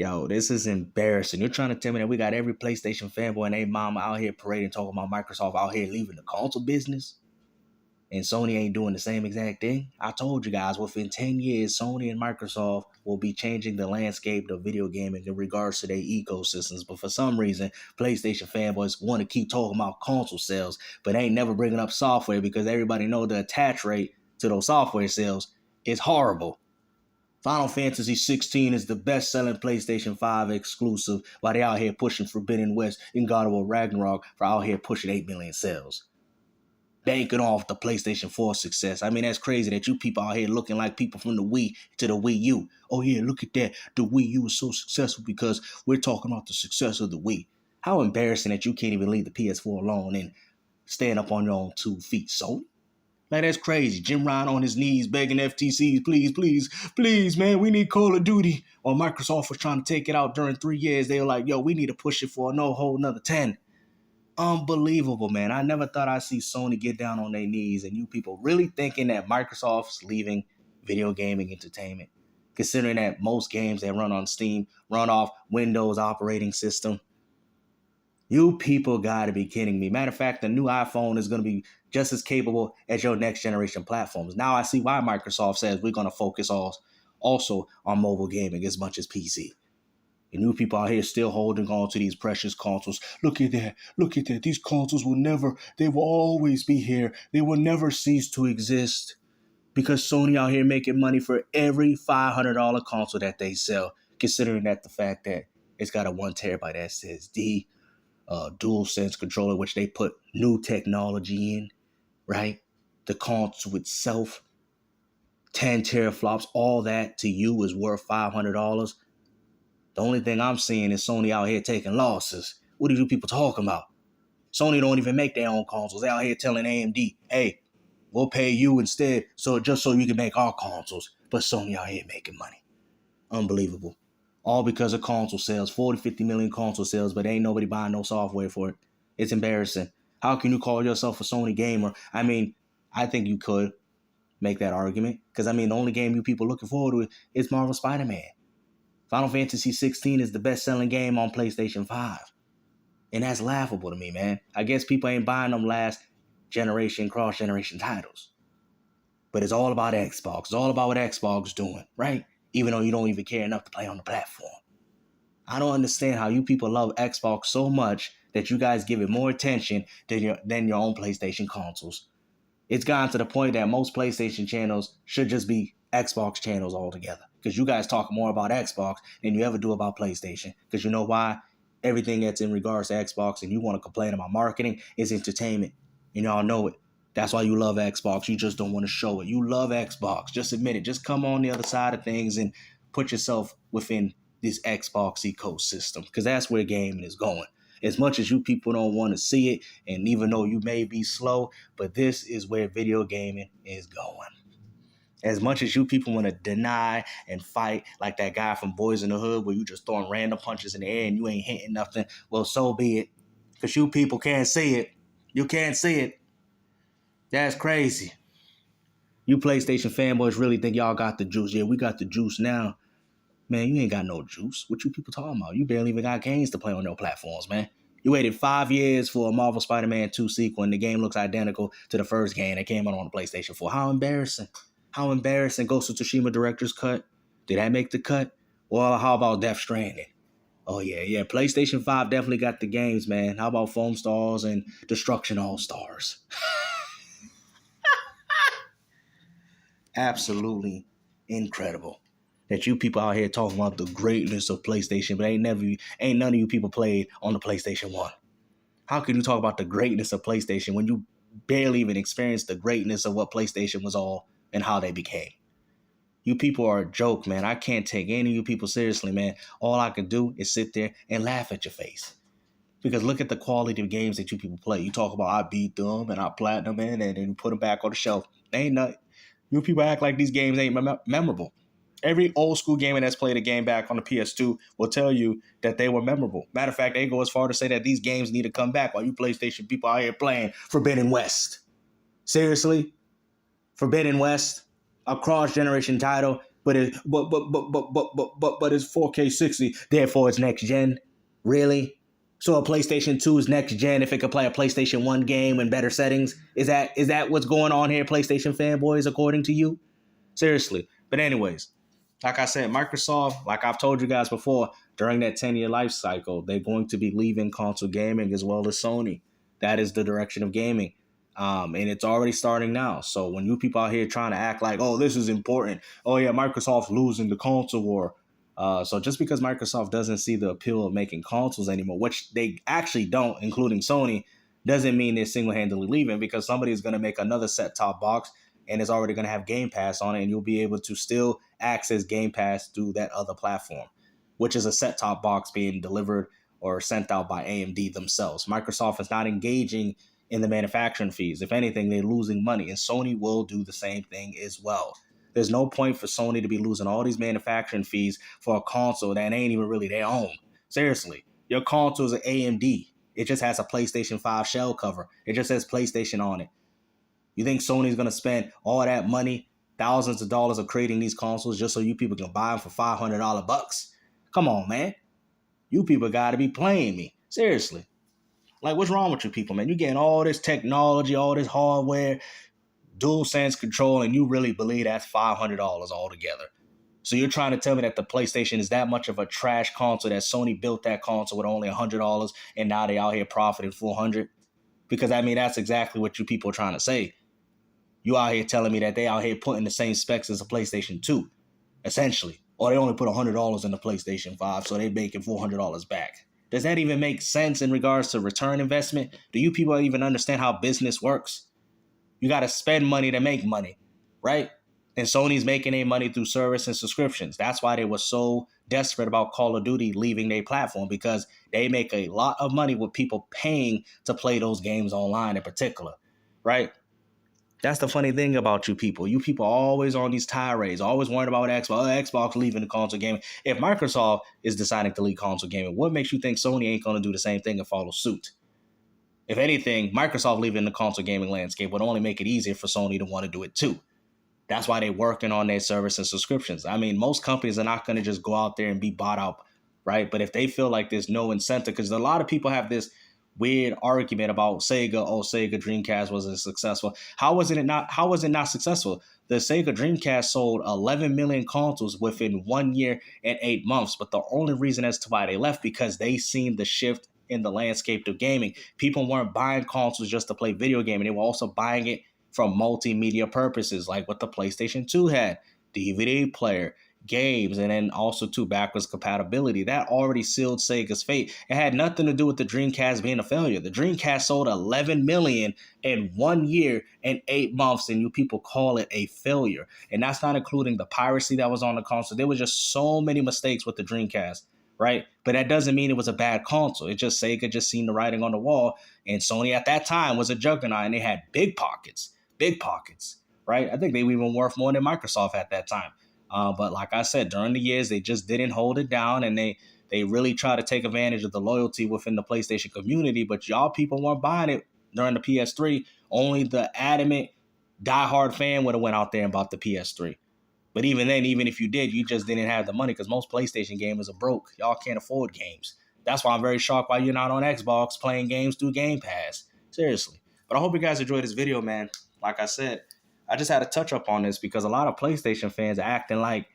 Yo, this is embarrassing. You're trying to tell me that we got every PlayStation fanboy and their mama out here parading talking about Microsoft out here leaving the console business? And Sony ain't doing the same exact thing? I told you guys, within 10 years, Sony and Microsoft will be changing the landscape of video gaming in regards to their ecosystems. But for some reason, PlayStation fanboys want to keep talking about console sales, but ain't never bringing up software because everybody know the attach rate to those software sales is horrible. Final Fantasy 16 is the best-selling PlayStation 5 exclusive, while they out here pushing Forbidden West and God of War Ragnarok for out here pushing 8 million sales. Banking off the PlayStation 4 success. I mean, that's crazy that you people out here looking like people from the Wii to the Wii U. Oh yeah, look at that. The Wii U is so successful because we're talking about the success of the Wii. How embarrassing that you can't even leave the PS4 alone and stand up on your own 2 feet, Sony. Like, that's crazy. Jim Ryan on his knees begging FTCs, please, man, we need Call of Duty. Or Microsoft was trying to take it out during 3 years. They were like, yo, we need to push it for no whole another 10. Unbelievable, man. I never thought I'd see Sony get down on their knees and you people really thinking that Microsoft's leaving video gaming entertainment, considering that most games that run on Steam run off Windows operating system. You people gotta be kidding me. Matter of fact, the new iPhone is gonna be just as capable as your next generation platforms. Now I see why Microsoft says we're gonna focus also on mobile gaming as much as PC. And you people out here still holding on to these precious consoles. Look at that. These consoles they will always be here. They will never cease to exist because Sony out here making money for every $500 console that they sell, considering that the fact that it's got a 1 terabyte SSD, DualSense controller, which they put new technology in, right? The console itself, 10 teraflops, all that to you is worth $500. The only thing I'm seeing is Sony out here taking losses. What are you people talking about? Sony don't even make their own consoles. They out here telling AMD, hey, we'll pay you instead just so you can make our consoles. But Sony out here making money. Unbelievable. All because of console sales. 40, 50 million console sales, but ain't nobody buying no software for it. It's embarrassing. How can you call yourself a Sony gamer? I mean, I think you could make that argument. Because, I mean, the only game you people looking forward to is Marvel Spider-Man. Final Fantasy 16 is the best-selling game on PlayStation 5. And that's laughable to me, man. I guess people ain't buying them last generation, cross-generation titles. But it's all about Xbox. It's all about what Xbox doing, right? Even though you don't even care enough to play on the platform. I don't understand how you people love Xbox so much that you guys give it more attention than your own PlayStation consoles. It's gotten to the point that most PlayStation channels should just be Xbox channels altogether. Because you guys talk more about Xbox than you ever do about PlayStation. Because you know why? Everything that's in regards to Xbox and you want to complain about marketing is entertainment. And y'all know it. That's why you love Xbox. You just don't want to show it. You love Xbox. Just admit it. Just come on the other side of things and put yourself within this Xbox ecosystem. Because that's where gaming is going. As much as you people don't want to see it, and even though you may be slow, but this is where video gaming is going. As much as you people want to deny and fight like that guy from Boys in the Hood where you just throwing random punches in the air and you ain't hitting nothing, well, so be it. Because you people can't see it. You can't see it. That's crazy. You PlayStation fanboys really think y'all got the juice. Yeah, we got the juice now. Man, you ain't got no juice. What you people talking about? You barely even got games to play on your platforms, man. You waited 5 years for a Marvel Spider-Man 2 sequel and the game looks identical to the first game that came out on the PlayStation 4. How embarrassing. How embarrassing. Ghost of Tsushima Director's Cut. Did that make the cut? Well, how about Death Stranding? Oh, yeah. PlayStation 5 definitely got the games, man. How about Foam Stars and Destruction All-Stars? Absolutely incredible that you people out here talking about the greatness of PlayStation, but ain't none of you people played on the PlayStation 1. How can you talk about the greatness of PlayStation when you barely even experienced the greatness of what PlayStation was all and how they became? You people are a joke, man. I can't take any of you people seriously, man. All I can do is sit there and laugh at your face. Because look at the quality of games that you people play. You talk about I beat them and I platinum in and then you put them back on the shelf. They ain't nothing. You people act like these games ain't memorable. Every old school gamer that's played a game back on the PS2 will tell you that they were memorable. Matter of fact, they go as far to say that these games need to come back while you PlayStation people out here playing Forbidden West. Seriously? Forbidden West? A cross-generation title But it's 4K 60. Therefore, it's next gen. Really? So a PlayStation 2 is next gen if it could play a PlayStation 1 game in better settings? Is that what's going on here, PlayStation fanboys, according to you? Seriously. But anyways, like I said, Microsoft, like I've told you guys before, during that 10-year life cycle, they're going to be leaving console gaming as well as Sony. That is the direction of gaming. And it's already starting now. So when you people out here trying to act like, oh, this is important. Oh, yeah, Microsoft's losing the console war. So just because Microsoft doesn't see the appeal of making consoles anymore, which they actually don't, including Sony, doesn't mean they're single-handedly leaving, because somebody's going to make another set-top box and it's already going to have Game Pass on it, and you'll be able to still access Game Pass through that other platform, which is a set-top box being delivered or sent out by AMD themselves. Microsoft is not engaging in the manufacturing fees. If anything, they're losing money, and Sony will do the same thing as well. There's no point for Sony to be losing all these manufacturing fees for a console that ain't even really their own. Seriously, your console is an AMD. It just has a PlayStation 5 shell cover. It just says PlayStation on it. You think Sony's going to spend all that money, thousands of dollars of creating these consoles just so you people can buy them for $500 bucks? Come on, man. You people got to be playing me. Seriously. Like, what's wrong with you people, man? You getting all this technology, all this hardware, dual sense control, and you really believe that's $500 altogether. So you're trying to tell me that the PlayStation is that much of a trash console, that Sony built that console with only $100 and now they out here profiting $400? Because, I mean, that's exactly what you people are trying to say. You out here telling me that they out here putting the same specs as a PlayStation 2, essentially. Or they only put $100 in the PlayStation 5, so they're making $400 back. Does that even make sense in regards to return investment? Do you people even understand how business works? You got to spend money to make money, right? And Sony's making their money through service and subscriptions. That's why they were so desperate about Call of Duty leaving their platform, because they make a lot of money with people paying to play those games online in particular, right? That's the funny thing about you people. You people are always on these tirades, always worried about Xbox. Oh, Xbox leaving the console gaming. If Microsoft is deciding to leave console gaming, what makes you think Sony ain't going to do the same thing and follow suit? If anything, Microsoft leaving the console gaming landscape would only make it easier for Sony to want to do it too. That's why they're working on their service and subscriptions. I mean, most companies are not going to just go out there and be bought out, right? But if they feel like there's no incentive, because a lot of people have this weird argument about Sega. Oh, Sega Dreamcast wasn't successful. How was it not successful? The Sega Dreamcast sold 11 million consoles within 1 year and 8 months. But the only reason as to why they left, because they seen the shift in the landscape of gaming. People weren't buying consoles just to play video gaming. They were also buying it from multimedia purposes, like what the PlayStation 2 had, DVD player, games, and then also too backwards compatibility. That already sealed Sega's fate. It had nothing to do with the Dreamcast being a failure. The Dreamcast sold 11 million in 1 year and 8 months, and you people call it a failure. And that's not including the piracy that was on the console. There was just so many mistakes with the Dreamcast, right? But that doesn't mean it was a bad console. It just Sega just seen the writing on the wall, and Sony at that time was a juggernaut, and they had big pockets, right? I think they were even worth more than Microsoft at that time. But like I said, during the years, they just didn't hold it down, and they really tried to take advantage of the loyalty within the PlayStation community. But y'all people weren't buying it during the PS3. Only the adamant, diehard fan would have went out there and bought the PS3. But even then, even if you did, you just didn't have the money, because most PlayStation gamers are broke. Y'all can't afford games. That's why I'm very shocked why you're not on Xbox playing games through Game Pass. Seriously. But I hope you guys enjoyed this video, man. Like I said, I just had to touch up on this because a lot of PlayStation fans are acting like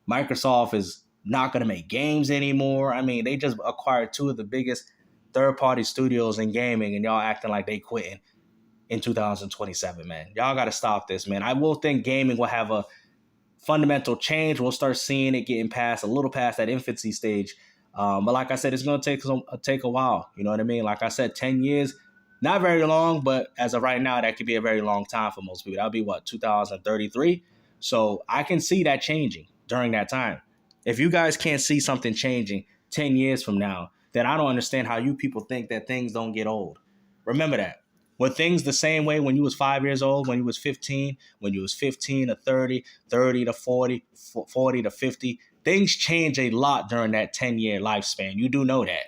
Microsoft is not going to make games anymore. I mean, they just acquired two of the biggest third-party studios in gaming, and y'all acting like they quitting in 2027, man. Y'all got to stop this, man. I will think gaming will have a fundamental change. We'll start seeing it getting past, a little past that infancy stage. But like I said, it's going to take a while. You know what I mean? Like I said, 10 years. Not very long, but as of right now, that could be a very long time for most people. That'll be, 2033? So I can see that changing during that time. If you guys can't see something changing 10 years from now, then I don't understand how you people think that things don't get old. Remember that. Were things the same way when you was 5 years old, when you was 15, when you was 15 to 30, 30 to 40, 40 to 50? Things change a lot during that 10-year lifespan. You do know that.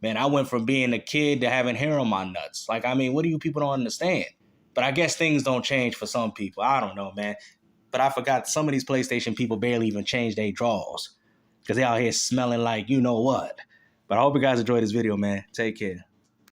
Man, I went from being a kid to having hair on my nuts. Like, I mean, what do you people don't understand? But I guess things don't change for some people. I don't know, man. But I forgot some of these PlayStation people barely even change their drawers because they out here smelling like you know what. But I hope you guys enjoyed this video, man. Take care.